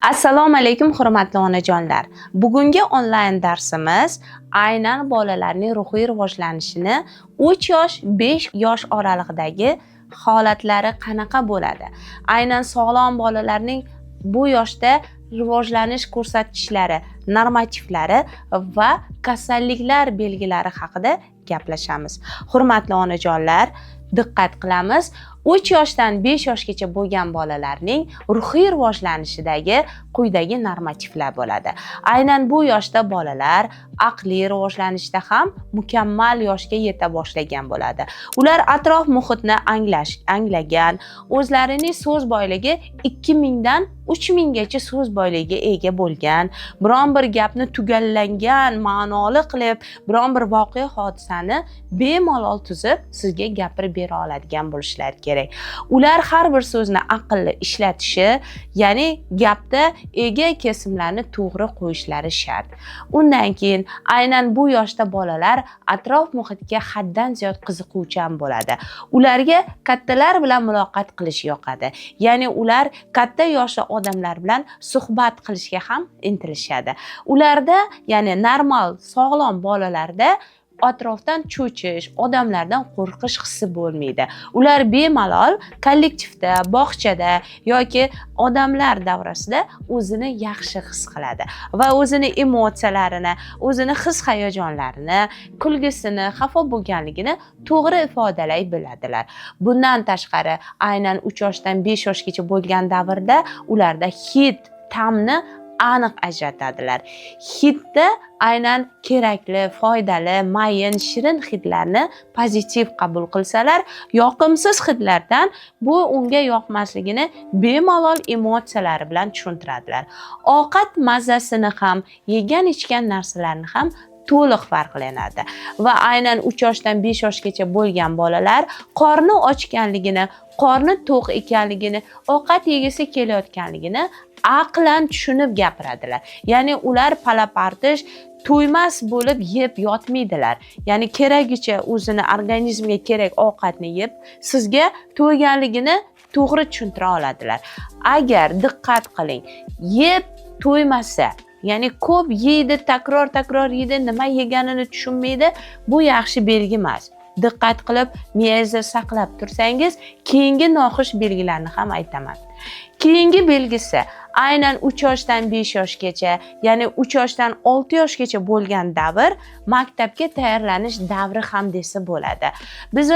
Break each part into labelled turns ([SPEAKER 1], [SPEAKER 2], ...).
[SPEAKER 1] Assalomu alaykum hurmatli onajonlar. Bugungi onlayn darsimiz aynan bolalarning ruhiy rivojlanishini 3 yosh 5 yosh oralig'idagi holatlari qanaqa bo'ladi? Aynan sog'lom bolalarning bu yoshda rivojlanish ko'rsatkichlari, normativlari va kasalliklar belgilari haqida gaplashamiz. Hurmatli onajonlar, diqqat qilamiz. 3 yoshdan 5 yoshgacha bo'lgan bolalarning ruhiy rivojlanishidagi quyidagi normativlar bo'ladi. Aynan bu yoshda bolalar aqliy rivojlanishda ham mukammal yoshga yeta boshlagan bo'ladi. Ular atrof muhitni anglagan, o'zlarining so'z boyligi 2000 dan 3000 gacha so'z boyligiga ega bo'lgan, biron bir gapni tugallangan, ma'noli qilib, biron bir voqea hodisani bemalol tuzib sizga gapirib bera oladigan bo'lishlari kerak. Ular har bir so'zni aqlli ishlatishi, ya'ni gapda ega kesimlarni to'g'ri qo'yishlari shart. Undan keyin aynan bu yoshda bolalar atrof muhitga haddan ziyod qiziquvchan bo'ladi. Ularga kattalar bilan muloqot qilish yoqadi. Ya'ni ular katta yoshli odamlar bilan suhbat qilishga ham intilishadi. Ularda, ya'ni normal, sog'lom bolalarda atrofdan cho'chish, odamlardan qo'rqish hissi bo'lmaydi. Ular bemalol kollektivda, bog'chada yoki odamlar davrasida o'zini yaxshi his qiladi va o'zini emotsiyalarini, o'zini his-hayajonlarini, kulgisini, xafa bo'lganligini to'g'ri ifodalay biladilar. Bundan tashqari, aynan 3 yoshdan 5 yoshgacha bo'lgan davrda ularda hid, ta'mni aniq ajratadilar. Hidda aynan kerakli, foydali, mayin, shirin hidlarni pozitiv qabul qilsalar, yoqimsiz hidlardan bu unga yoqmasligini bemalol emotsiyalari bilan tushuntiradilar. Ovqat mazasini ham, yegan ichgan narsalarni ham to'liq farqlanadi va aynan 3 yoshdan 5 yoshgacha bo'lgan bolalar qorni ochganligini, qorni to'q ekanligini, ovqat yegisi kelayotganligini aqlan tushunib gapiradilar. Ya'ni ular palapartish, to'ymas bo'lib yeb yotmaydilar. Ya'ni keragicha o'zini organizmga kerak ovqatni yeb, sizga to'yganligini to'g'ri tushuntira oladilar. Agar diqqat qiling, yeb to'ymasa, ya'ni ko'p yeydi, takror yeydi, nima yeganini tushunmaydi, bu yaxshi belgi emas. Diqqat qilib, miyangizda saqlab tursangiz, keyingi noxush belgilarni ham aytaman. Keyingi belgisi aynan 3 yoshdan 5 yoshgacha, ya'ni 3 yoshdan 6 yoshgacha bo'lgan davr maktabga tayyorlanish davri ham desa bo'ladi. Biz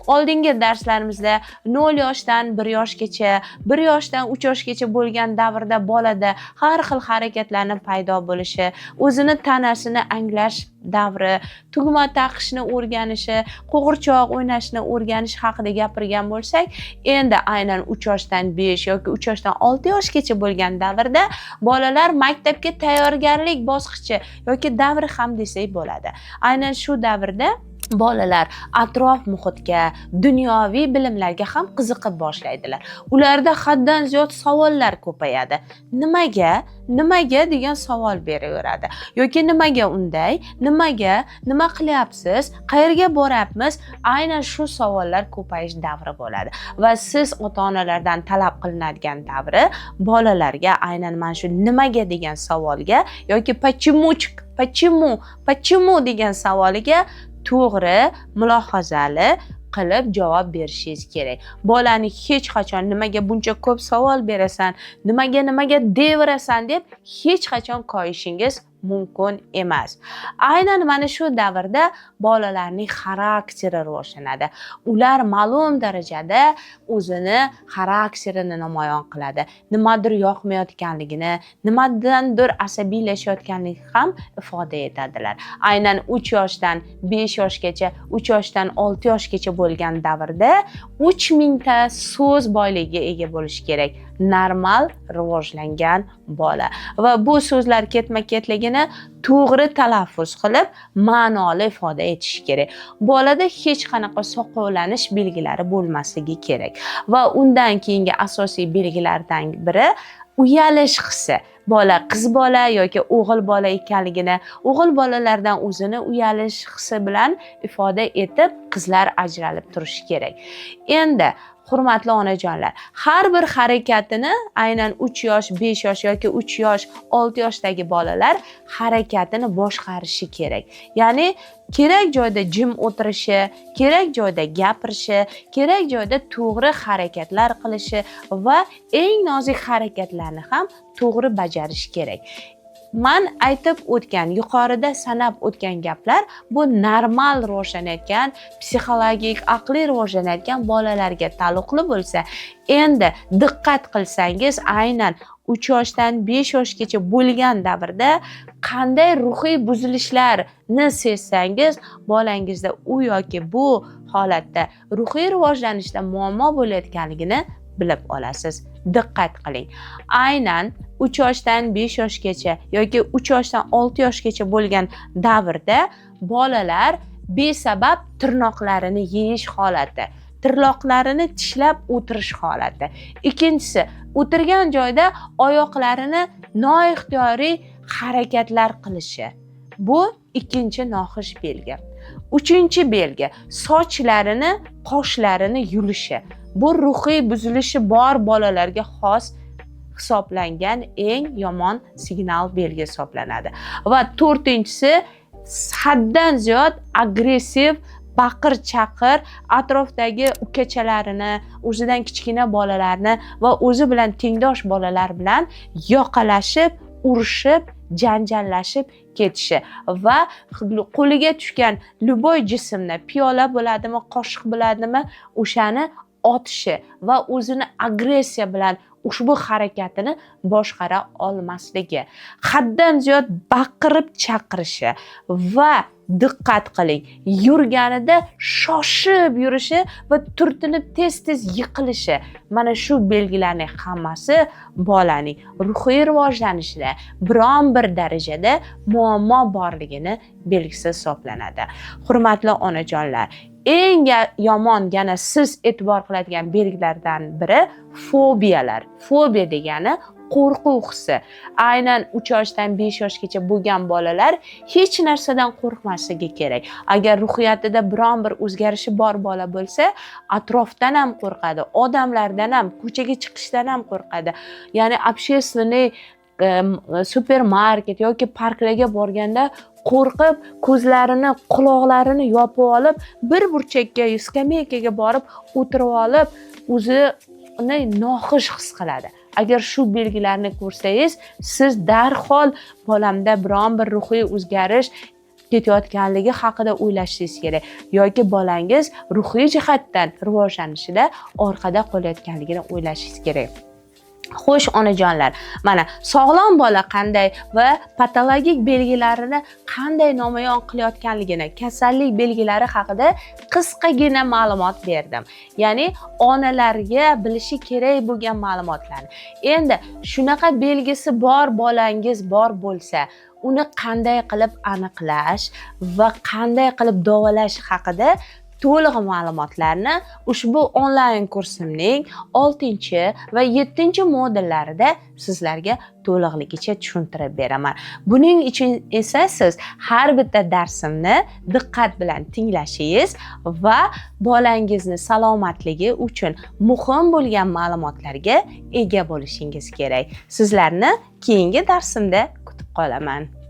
[SPEAKER 1] oldingi darslarimizda 0 yoshdan 1 yoshgacha, 1 yoshdan 3 yoshgacha bo'lgan davrda bolada har xil harakatlarning paydo bo'lishi, o'zini tanasini anglash davri, tugma taqishni o'rganishi, qo'g'irchoq o'ynashni o'rganish haqida gapirgan bo'lsak, endi aynan 3 yoshdan 5 yoki 3 yoshdan 6 yoshgacha bo'lgan davrda bolalar maktabga tayyorgarlik bosqichi yoki davri ham desak bo'ladi. Aynan shu davrda bolalar atrof muhitga, dunyoviy bilimlarga ham qiziqib boshlaydilar. Ularda haddan ziyod savollar ko'payadi. Nimaga degan savol beraveradi. Yoki nimaga unday, nima qilyapsiz, qayerga boryapmiz? Aynan shu savollar ko'payish davri bo'ladi. Va siz ota-onalardan talab qilinadigan davri bolalarga aynan mana shu nimaga degan savolga yoki почему degan savoliga to'g'ri, mulohazali qilib javob berishingiz kerak. Bolani hech qachon nimaga buncha ko'p savol berasan, nimaga deverasan deb hech qachon qo'yishingiz mumkin emas. Aynan mana shu davrda bolalarning xarakteri rivojlanadi. Ular ma'lum darajada o'zini xarakterini namoyon qiladi. Nimadir yoqmayotganligini, nimadandir asabiylashayotganligini ham ifoda etadilar. Aynan 3 yoshdan 5 yoshgacha, 3 yoshdan 6 yoshgacha bo'lgan davrda 3000 ta so'z boyligiga ega bo'lish kerak. Normal rivojlangan bola va bu so'zlar ketma-ketligini to'g'ri talaffuz qilib, ma'noli ifoda etish kerak. Bolada hech qanaqa soqovlanish belgilari bo'lmasligi kerak va undan keyingi asosiy belgilardan biri uyalish hissi. Bola qiz bola yoki o'g'il bola ekanligini, o'g'il bolalardan o'zini uyalish hissi bilan ifoda etib, qizlar ajralib turishi kerak. Endi Hurmatli onajonlar, har bir harakatini aynan 3 yosh, 5 yosh yoki 3 yosh, 6 yoshdagi bolalar harakatini boshqarishi kerak. Ya'ni kerak joyda jim o'tirishi, kerak joyda gapirishi, kerak joyda to'g'ri harakatlar qilishi va eng nozik harakatlarni ham to'g'ri bajarish kerak. Men aytib o'tgan, yuqorida sanab o'tgan gaplar bu normal rivojlanayotgan, psixologik, aqliy rivojlanayotgan bolalarga taalluqli bo'lsa, endi diqqat qilsangiz, aynan 3 yoshdan 5 yoshgacha bo'lgan davrda qanday ruhiy buzilishlarni sezsangiz, bolangizda u yoki bu holatda ruhiy rivojlanishda muammo bo'layotganligini bilib olasiz. Diqqat qiling. Aynan 3 yoshdan 5 yoshgacha yoki 3 yoshdan 6 yoshgacha bo'lgan davrda bolalar besabab tirnoqlarini yeyish holati, tirnoqlarini tishlab o'tirish holati. Ikkinchisi, o'tirgan joyda oyoqlarini noixtiyoriy harakatlar qilishi. Bu ikkinchi noxush belgi. Uchinchi belgi, sochlarini, qoshlarini yulishi. Bu ruhiy buzilishi bor bolalarga xos hisoblangan eng yomon signal belgi hisoblanadi. Va to'rtinchisi, haddan ziyod agressiv baqir-chaqir, atrofdagi ukachalarini, o'zidan kichkina bolalarni va o'zi bilan tengdosh bolalar bilan yoqalashib, urushib, janjallashib ketishi va qo'liga tushgan luboy jismni, piyola bo'ladimi, qoshiq bo'ladimi, o'shani otishi va o'zini agressiya bilan ushbu harakatini boshqara olmasligi, haddan ziyod baqirib chaqirishi va diqqat qiling, yurganida shoshib yurishi va turtinib tez-tez yiqilishi. Mana shu belgilarning hammasi bolaning ruhiy rivojlanishida biron bir darajada muammo borligini belgisi hisoblanadi. Hurmatli onajonlar, eng yomon yana siz e'tibor qiladigan belgilardan biri fobiyalar. Fobiya degani qo'rquv hissi. Aynan 3 yoshdan 5 yoshgacha bo'lgan bolalar hech narsadan qo'rqmasligi kerak. Agar ruhiyatida biron bir o'zgarishi bor bola bo'lsa, atrofdan ham qo'rqadi, odamlardan ham, ko'chaga chiqishdan ham qo'rqadi. Ya'ni общественный supermarket yoki parklarga borganda qo'rqib, ko'zlarini, quloqlarini yopib olib, bir burchakka, skameykaga borib o'tirib olib, o'zini noxush his qiladi. Agar shu belgilarni ko'rsangiz, siz darhol bolamda biron bir ruhiy o'zgarish ketayotganligi haqida o'ylashingiz kerak yoki bolangiz ruhiy jihatdan rivojlanishida orqada qolayotganligini o'ylashingiz kerak. Xo'sh onajonlar, mana sog'lom bola qanday va patologik belgilarini qanday namoyon qilayotganligini, kasallik belgilari haqida qisqagina ma'lumot berdim. Ya'ni onalarga bilishi kerak bo'lgan ma'lumotlarni. Endi shunaqa belgisi bor bolangiz bor bo'lsa, uni qanday qilib aniqlash va qanday qilib davolash haqida to'liq ma'lumotlarni ushbu onlayn kursimning 6 va 7 modullarida sizlarga to'liqligicha tushuntirib beraman. Buning uchun esa siz har bitta darsimni diqqat bilan tinglashingiz va bolangizni salomatligi uchun muhim bo'lgan ma'lumotlarga ega bo'lishingiz kerak. Sizlarni keyingi darsimda kutib qolaman.